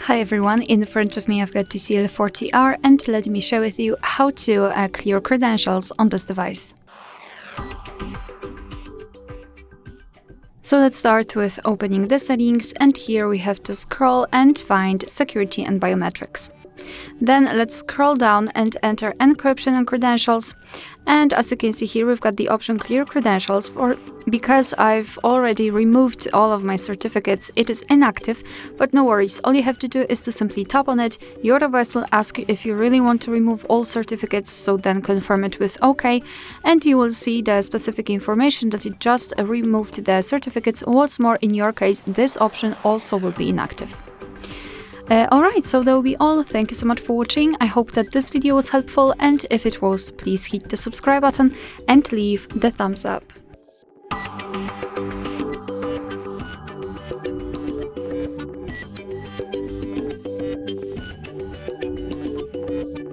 Hi everyone, in front of me I've got TCL 40R and let me share with you how to clear credentials on this device. So let's start with opening the settings, and here we have to scroll and find security and biometrics. Then let's scroll down and enter encryption and credentials. And as you can see here, we've got the option clear credentials. Because I've already removed all of my certificates, it is inactive, but no worries. All you have to do is to simply tap on it. Your device will ask you if you really want to remove all certificates, so then confirm it with OK, and you will see the specific information that it just removed the certificates. What's more, in your case, this option also will be inactive. Alright, so that will be all. Thank you so much for watching. I hope that this video was helpful, and if it was, please hit the subscribe button and leave the thumbs up.